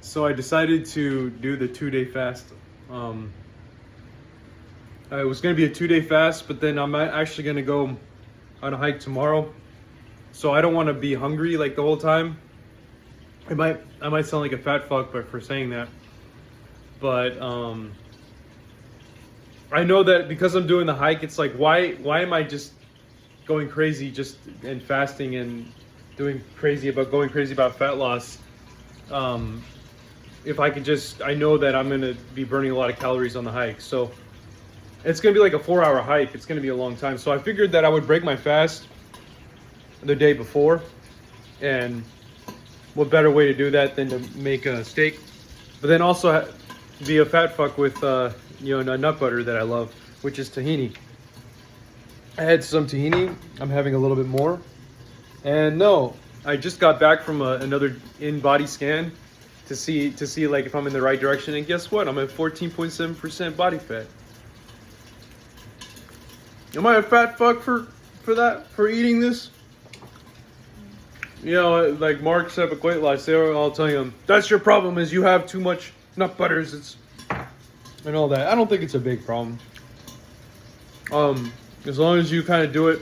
So I decided to do the 2-day fast. It was going to be a 2-day fast, but then I'm actually going to go on a hike tomorrow. So I don't want to be hungry like the whole time. I might sound like a fat fuck for saying that. But I know that because I'm doing the hike, it's like why am I just going crazy and fasting and going crazy about fat loss? If I could I know that I'm gonna be burning a lot of calories on the hike. So it's gonna be like a 4-hour hike. It's gonna be a long time. So I figured that I would break my fast the day before, and what better way to do that than to make a steak, but then also be a fat fuck with a nut butter that I love, which is tahini. I had some tahini. I'm having a little bit more, and no, I just got back from another in-body scan to see like if I'm in the right direction. And guess what? I'm at 14.7% body fat. Am I a fat fuck for eating this? Like Mark Sepaquatlis, they're all telling him, that's your problem, is you have too much nut butters, and all that. I don't think it's a big problem. As long as you kind of do it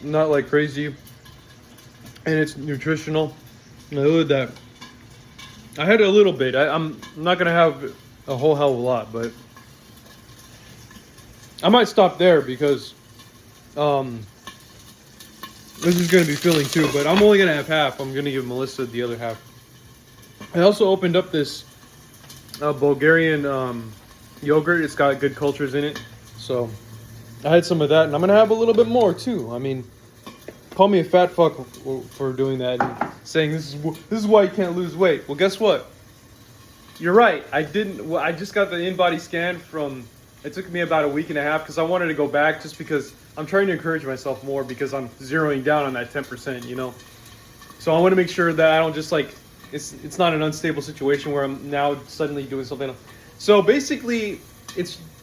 not like crazy, and it's nutritional. And I look at that. I had a little bit. I'm not gonna have a whole hell of a lot, but I might stop there because this is going to be filling too, but I'm only going to have half. I'm going to give Melissa the other half. I also opened up this Bulgarian yogurt. It's got good cultures in it. So I had some of that, and I'm going to have a little bit more too. I mean, call me a fat fuck for doing that and saying this is why you can't lose weight. Well, guess what? You're right. I just got the in-body scan it took me about a week and a half because I wanted to go back just because I'm trying to encourage myself more because I'm zeroing down on that 10%, So I want to make sure that I don't just it's not an unstable situation where I'm now suddenly doing something else. So basically,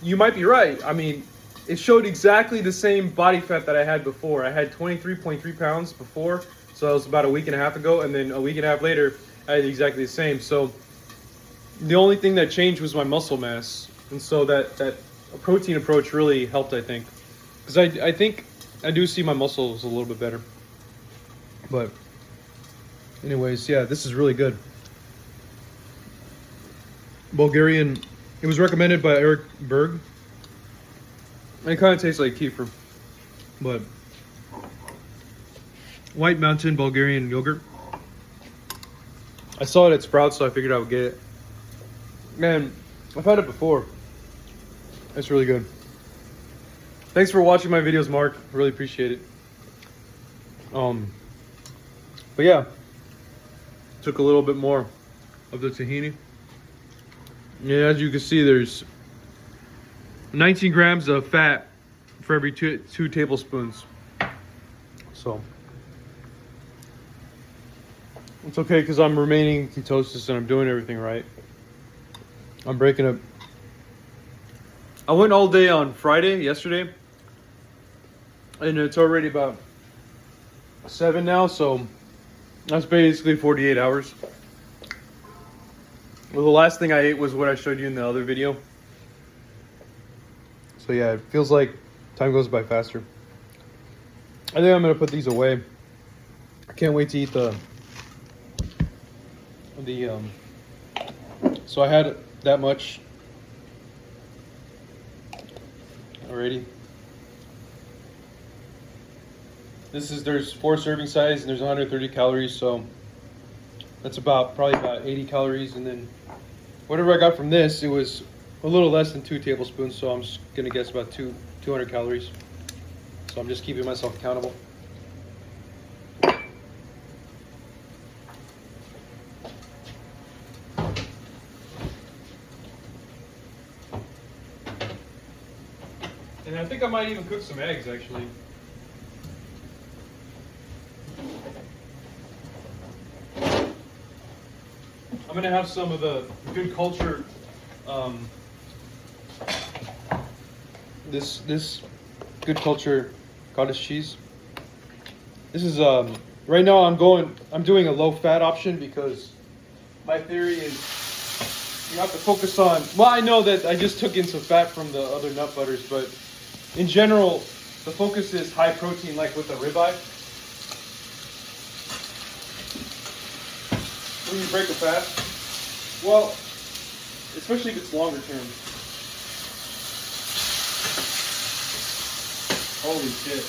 you might be right. I mean, it showed exactly the same body fat that I had before. I had 23.3 pounds before, so that was about a week and a half ago, and then a week and a half later, I had exactly the same. So the only thing that changed was my muscle mass. And so that protein approach really helped, I think. Because I think I do see my muscles a little bit better. But anyways, yeah, this is really good. Bulgarian, it was recommended by Eric Berg. It kind of tastes like kefir. But White Mountain Bulgarian yogurt. I saw it at Sprouts, so I figured I would get it. Man, I've had it before. It's really good. Thanks for watching my videos, Mark. Really appreciate it. But yeah, took a little bit more of the tahini. Yeah, as you can see, there's 19 grams of fat for every two tablespoons. So it's okay because I'm remaining in ketosis and I'm doing everything right. I'm breaking up. I went all day on Friday, yesterday, and it's already about 7 now, so that's basically 48 hours. Well, the last thing I ate was what I showed you in the other video. So yeah, it feels like time goes by faster. I think I'm gonna put these away. I can't wait to eat so I had that much already. There's 4 serving sizes and there's 130 calories, so that's probably about 80 calories. And then whatever I got from this, it was a little less than 2 tablespoons, so I'm just gonna guess about 200 calories. So I'm just keeping myself accountable. And I think I might even cook some eggs, actually. I'm gonna have some of the Good Culture, this Good Culture cottage cheese. This is right now I'm doing a low fat option because my theory is you have to focus on. Well, I know that I just took in some fat from the other nut butters, but in general, the focus is high protein, like with the ribeye. When you break a fast, well, especially if it's longer term. Holy shit.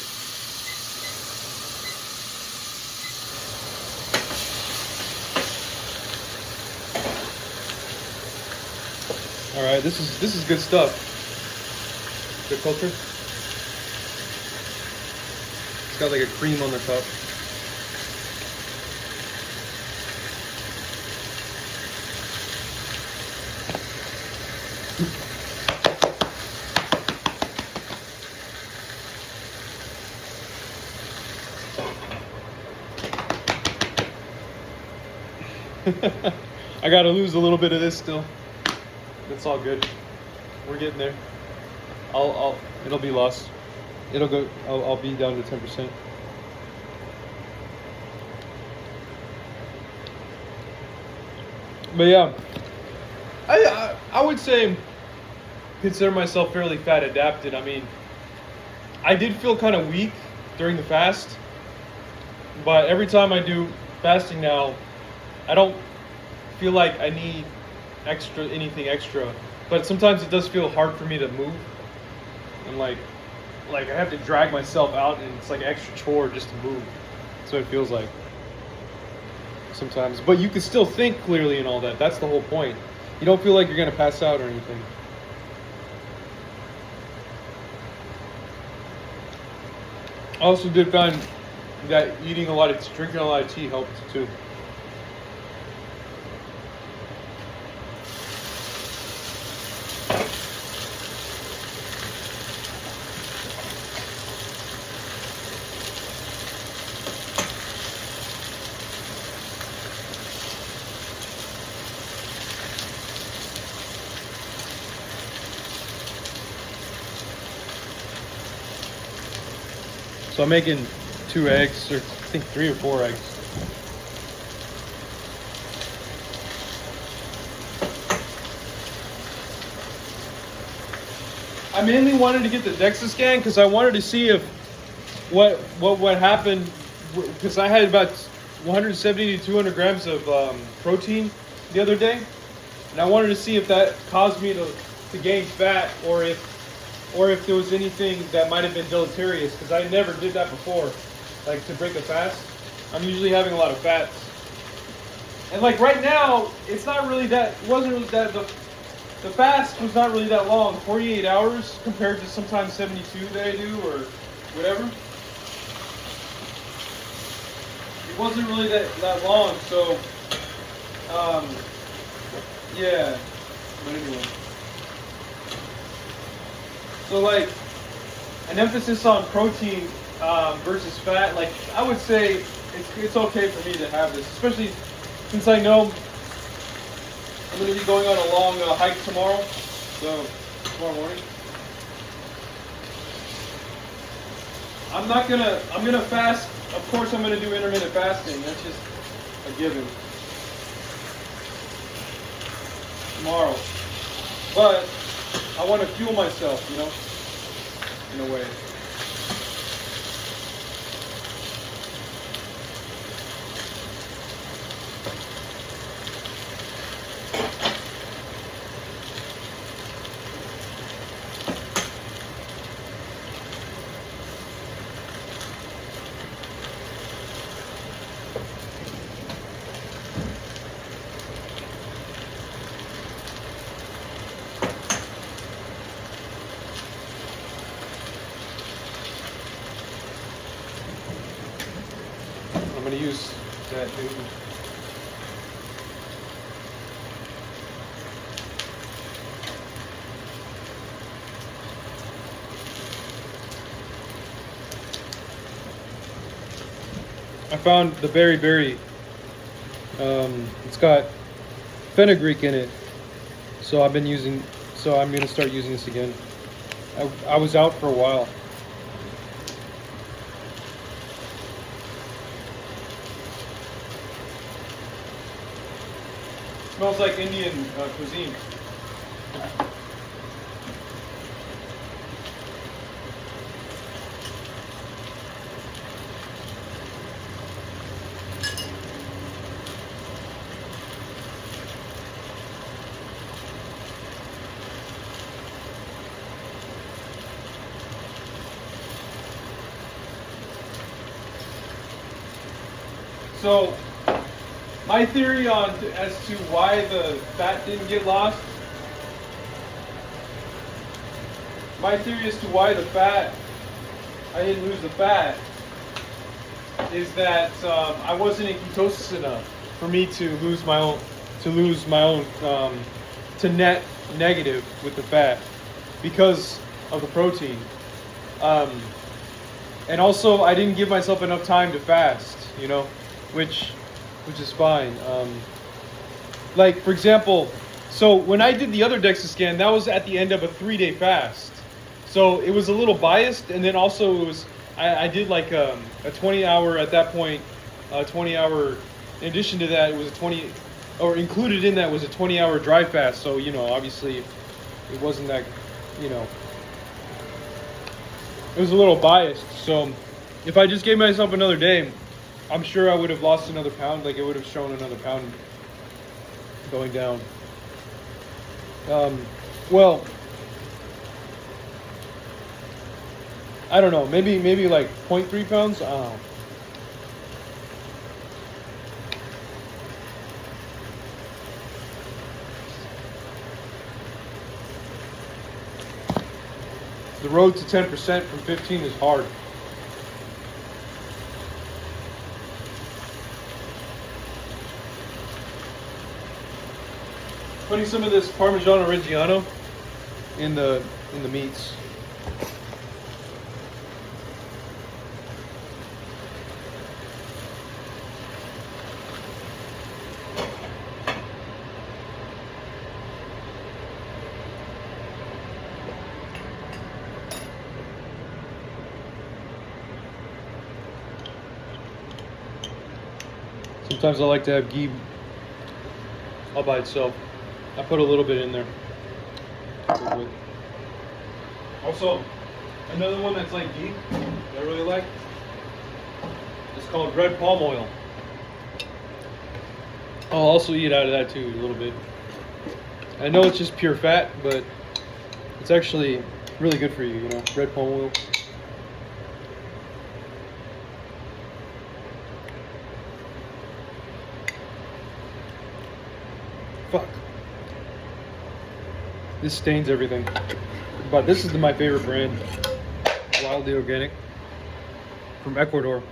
All right, this is good stuff. Good culture. It's got like a cream on the top. I gotta lose a little bit of this still. It's all good. We're getting there. It'll be lost. It'll go. I'll be down to 10%. But yeah, I would say consider myself fairly fat adapted. I mean, I did feel kind of weak during the fast, but every time I do fasting now, I don't feel like I need anything extra, but sometimes it does feel hard for me to move, and like I have to drag myself out, and it's like an extra chore just to move. That's what it feels like sometimes. But you can still think clearly and all that. That's the whole point. You don't feel like you're gonna pass out or anything. I also did find that drinking a lot of tea helped too. So I'm making 2 eggs, or I think 3 or 4 eggs. I mainly wanted to get the DEXA scan because I wanted to see if what happened, because I had about 170 to 200 grams of protein the other day, and I wanted to see if that caused me to gain fat, or if there was anything that might have been deleterious, because I never did that before, like to break a fast. I'm usually having a lot of fats. And like right now, it's not really that, it wasn't really that, the fast was not really that long, 48 hours compared to sometimes 72 that I do or whatever. It wasn't really that long, so, yeah, but anyway. So like an emphasis on protein versus fat, like I would say it's okay for me to have this, especially since I know I'm going to be going on a long hike tomorrow, so tomorrow morning. I'm gonna fast. Of course, I'm gonna do intermittent fasting. That's just a given. Tomorrow, but I want to fuel myself, you know, in a way. I'm going to use that new. I found the Berry Berry. It's got fenugreek in it, so I'm going to start using this again. I was out for a while. Smells like Indian cuisine. So, my theory on as to why the fat didn't get lost. My theory as to why I didn't lose the fat, is that I wasn't in ketosis enough for me to lose my own, to net negative with the fat because of the protein. And also, I didn't give myself enough time to fast, which is fine. Like, for example, so when I did the other DEXA scan, that was at the end of a 3-day fast. So it was a little biased, and then also it was, I did like a 20-hour at that point, 20-hour, in addition to that, it was or included in that was a 20-hour dry fast. So, obviously it wasn't that, it was a little biased. So if I just gave myself another day, I'm sure I would have lost another pound. Like, it would have shown another pound going down. Well, I don't know. Maybe like 0.3 pounds. I don't know. The road to 10% from 15 is hard. Putting some of this Parmigiano Reggiano in the meats. Sometimes I like to have ghee all by itself. I put a little bit in there. Also, another one that's like ghee that I really like is called red palm oil. I'll also eat out of that too a little bit. I know it's just pure fat, but it's actually really good for you, red palm oil. Fuck. This stains everything. But this is my favorite brand. Wildly Organic from Ecuador.